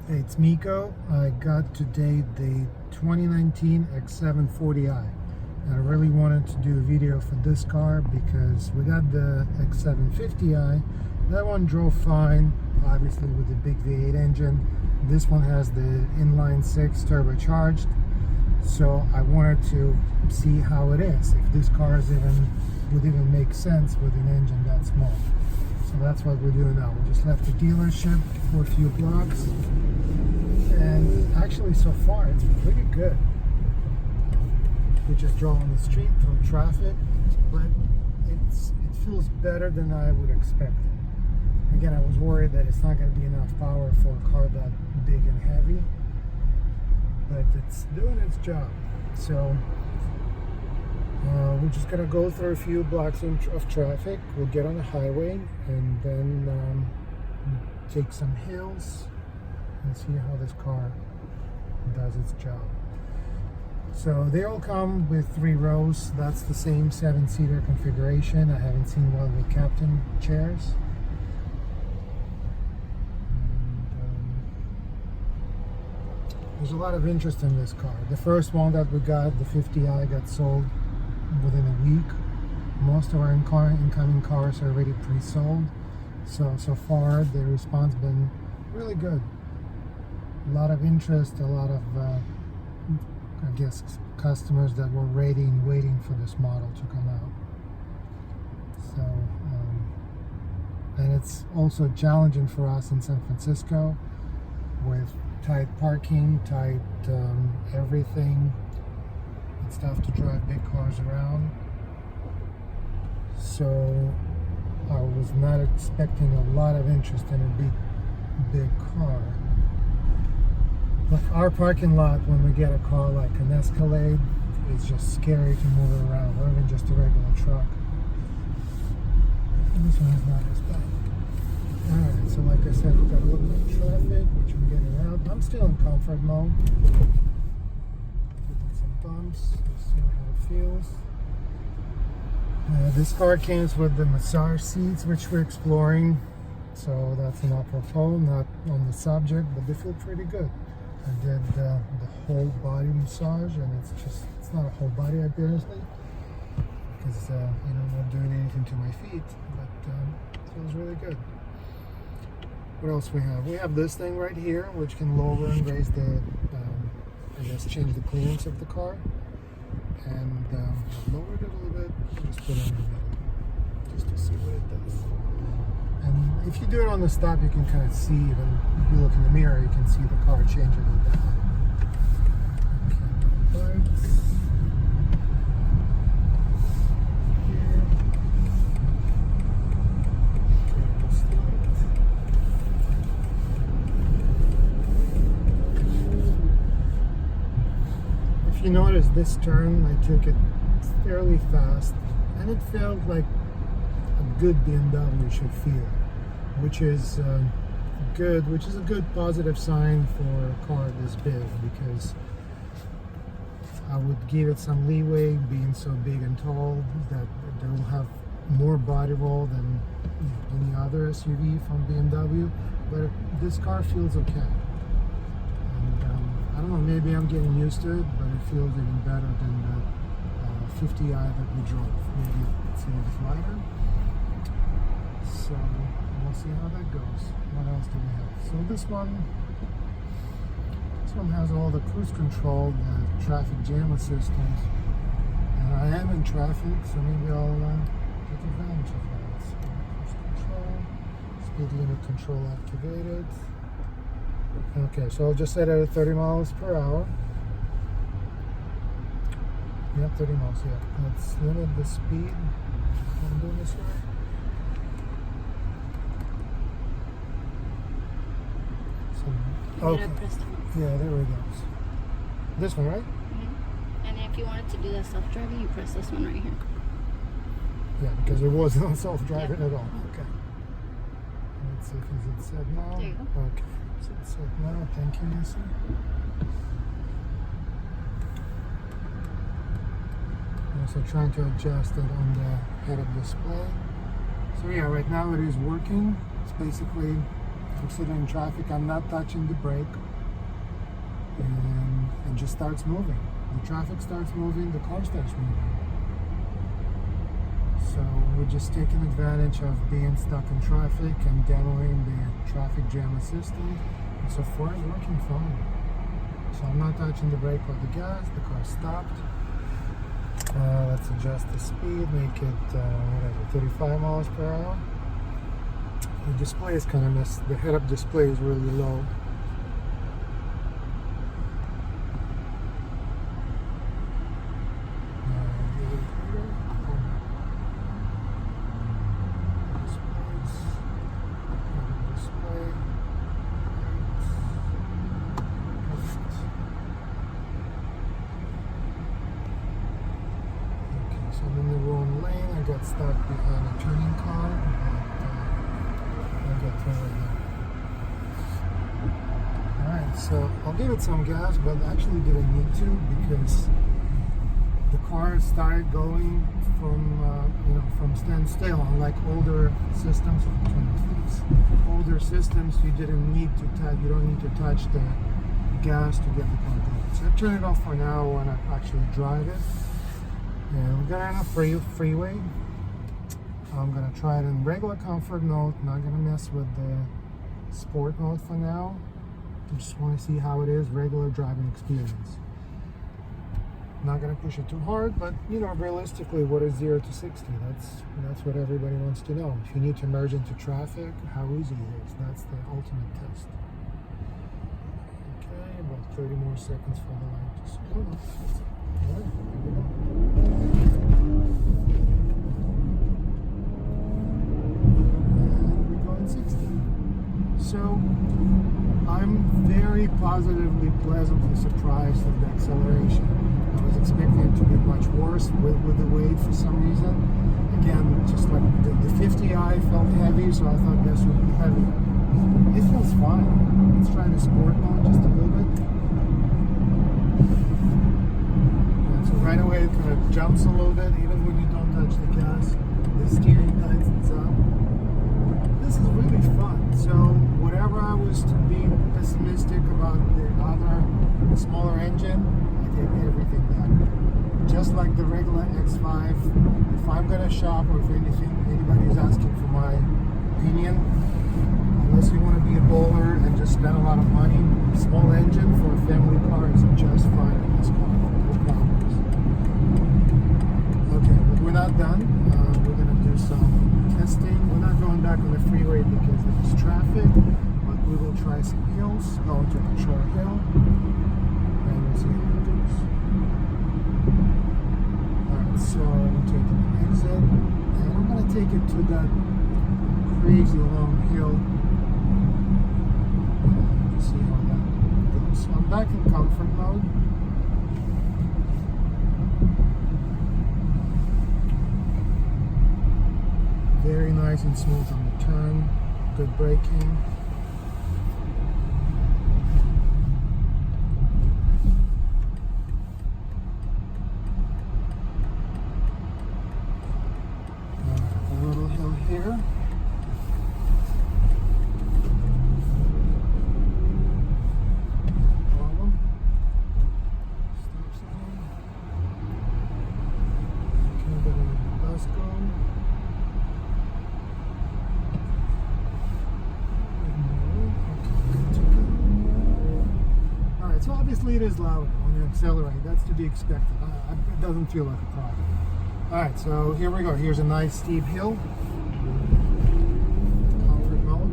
Hey, it's Miko. I got today the 2019 X7 40i. And I really wanted to do a video for this car because we got the X7 50i. That one drove fine, obviously with the big V8 engine. This one has the inline 6 turbocharged. So I wanted to see how it is, if this car would even make sense with an engine that small. So that's what we're doing now. We just left the dealership for a few blocks, and actually so far it's pretty good. We just drove on the street through traffic, but it feels better than I would expect. Again, I was worried that it's not going to be enough power for a car that big and heavy, but it's doing its job. So we're just gonna go through a few blocks of traffic. We'll get on the highway and then take some hills and see how this car does its job. So they all come with 3 rows. That's the same 7-seater configuration. I haven't seen one with captain chairs. There's a lot of interest in this car. The first one that we got, the 50i, got sold within a week. Most of our incoming cars are already pre-sold. So far the response has been really good. A lot of interest, a lot of, I guess, customers that were waiting for this model to come out. So, and it's also challenging for us in San Francisco with tight parking, tight everything. It's tough to drive big cars around. So I was not expecting a lot of interest in a big car. But our parking lot, when we get a car like an Escalade, it's just scary to move it around, or even just a regular truck. And this one is not as bad. Alright, so like I said, we've got a little bit of traffic, which we're getting out. I'm still in comfort mode. Hitting some bumps, just see how it feels. This car came with the massage seats, which we're exploring. So that's an apropos, not on the subject, but they feel pretty good. I did the whole body massage, and it's not a whole body apparently, because I'm not doing anything to my feet, but it feels really good. What else we have? We have this thing right here, which can lower and raise the, I guess, change the clearance of the car. And lowered it a little bit, just put it in the middle, just to see what it does. And if you do it on the stop, you can kind of see, even if you look in the mirror, you can see the car change a little bit. Okay, you notice this turn, I took it fairly fast, and it felt like a good BMW should feel, which is good, which is a good positive sign for a car this big, because I would give it some leeway being so big and tall that they will have more body roll than any other SUV from BMW, but this car feels okay. I don't know, maybe I'm getting used to it, but it feels even better than the 50i that we drove. Maybe it's a little bit lighter. So we'll see how that goes. What else do we have? So this one has all the cruise control, the traffic jam assistance. And I am in traffic, so maybe I'll take advantage of that. So cruise control, speed limit control activated. Okay, so I'll just set it at 30 miles per hour. Yeah, 30 miles, yeah. Let's limit the speed. I'm doing this right. So, okay. Yeah, there it goes. This one, right? Mm-hmm. And if you wanted to do the self-driving, you press this one right here. Yeah, because it wasn't self-driving at all. Okay. Let's see if it's set now. There you go. Okay. So it's set now. Thank you, Nancy. I'm also trying to adjust it on the head-up display. So yeah, right now it is working. It's basically I'm sitting in traffic, I'm not touching the brake, and it just starts moving. The traffic starts moving, the car starts moving. So we're just taking advantage of being stuck in traffic and demoing the traffic jam assistant. And so far it's working fine. So I'm not touching the brake or the gas, the car stopped. Let's adjust the speed, make it whatever, 35 miles per hour. The display is kind of messed. The head-up display is really low. So I'm in the wrong lane. I got stuck behind a turning car, but I'll get through it now. Alright, so I'll give it some gas, but I actually didn't need to because the car started going from standstill. Unlike older systems, older systems, you didn't need to touch. You don't need to touch the gas to get the car going. So I turn it off for now when I actually drive it. And we got it on a freeway. I'm gonna try it in regular comfort mode. Not gonna mess with the sport mode for now. I just want to see how it is, regular driving experience. Not gonna push it too hard, but realistically, what is 0 to 60? That's what everybody wants to know. If you need to merge into traffic, how easy it is. That's the ultimate test. Okay, about 30 more seconds for the light to slow. All right, here we go. And we're going 60. So I'm very positively, pleasantly surprised at the acceleration. I was expecting it to be much worse with the weight for some reason. Again, just like the 50i felt heavy, so I thought this would be heavier. It feels fine. Let's try the sport mode just a little bit. So right away it kind of jumps a little bit, even when you don't touch the gas. The steering tightens up. This is really fun. So whatever I was to be pessimistic about the smaller engine, I take everything back. Just like the regular X5, if I'm gonna shop or if anybody's asking for my opinion, unless you want to be a bowler and just spend a lot of money, small engine for a family car is just fine in this car. Okay, but we're not done. We're going to do some testing. We're not going back on the freeway because there's traffic, but we will try some hills, go to a short hill, and we'll see how it goes. Alright, so we're taking the exit, and we're going to take it to that crazy long hill. And see how that goes. So I'm back in comfort mode. Very nice and smooth on the turn, good braking. A little hill here. No problem. Stop sign. Okay, better let the bus go. So obviously it is louder when you accelerate. That's to be expected. It doesn't feel like a problem. Alright, so here we go. Here's a nice steep hill. Comfort mode.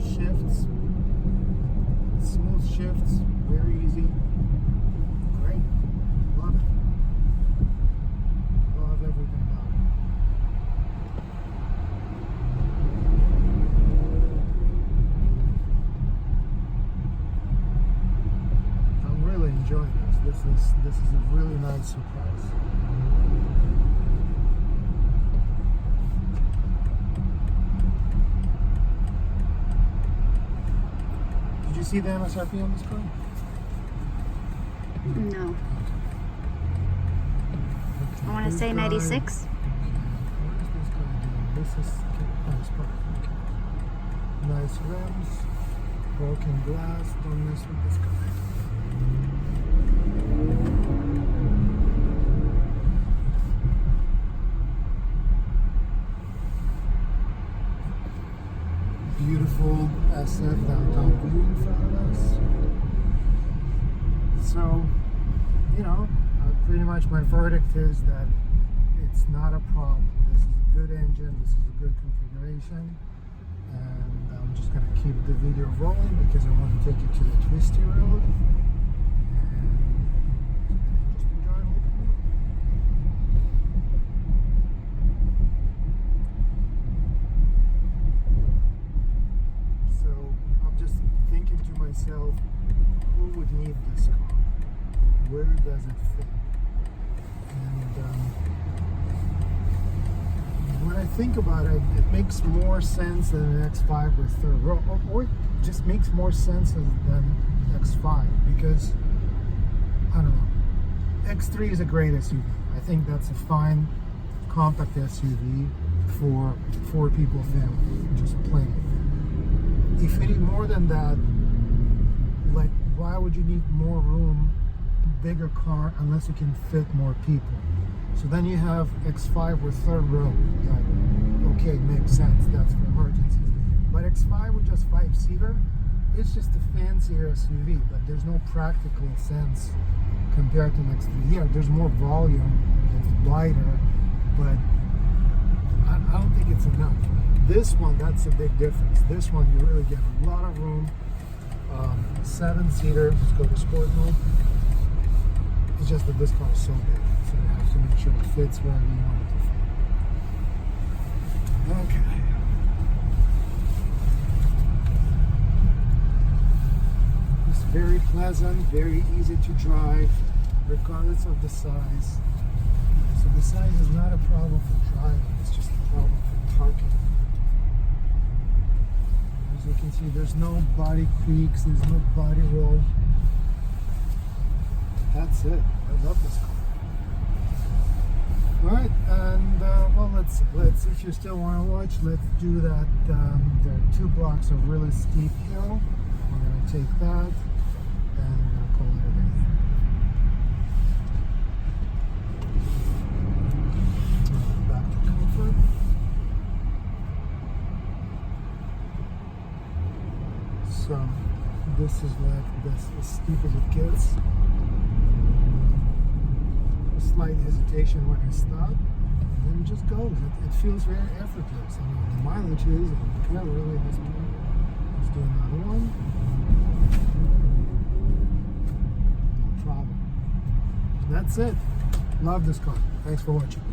Shifts. Smooth shifts. Very easy. Great. Love it. Love everything about it. Enjoying this. This is a really nice surprise. Did you see the MSRP on this car? No. Okay. I want to say 96. Okay. What is this car doing? This is Nice rims, broken glass, don't mess with this guy. Beautiful SF downtown view in front of us. So, you know, pretty much my verdict is that it's not a problem. This is a good engine, this is a good configuration, and I'm just going to keep the video rolling because I want to take you to the twisty road and just enjoy a little bit more. So I'm just thinking to myself, who would need this car? Where does it fit? And when I think about it, it makes more sense than an X5 with third row, or it just makes more sense than X5 because, I don't know, X3 is a great SUV. I think that's a fine compact SUV for 4 people family, just plain. If you need more than that, like, why would you need more room, bigger car, unless you can fit more people? So then you have X5 with third row. That, okay, makes sense. That's for emergencies. But X5 with just 5-seater, it's just a fancier SUV. But there's no practical sense compared to an X3. Yeah, there's more volume. It's wider, but I don't think it's enough. This one, that's a big difference. This one, you really get a lot of room. 7-seater. Let's go to sport mode. It's just that this car is so big, so you have to make sure it fits wherever you want it to fit. Okay. It's very pleasant, very easy to drive, regardless of the size. So the size is not a problem for driving, it's just a problem for parking. As you can see, there's no body creaks, there's no body roll. That's it. I love this car. Alright, and well, let's see if you still want to watch. Let's do that. There are 2 blocks of really steep hill. We're going to take that and call it a day. Back to comfort. So this is like this as steep as it gets. Slight hesitation when I stop, and then it just goes. It feels very effortless. I mean, the mileage is, I don't care really at this point. Let's do another one. No problem. That's it. Love this car. Thanks for watching.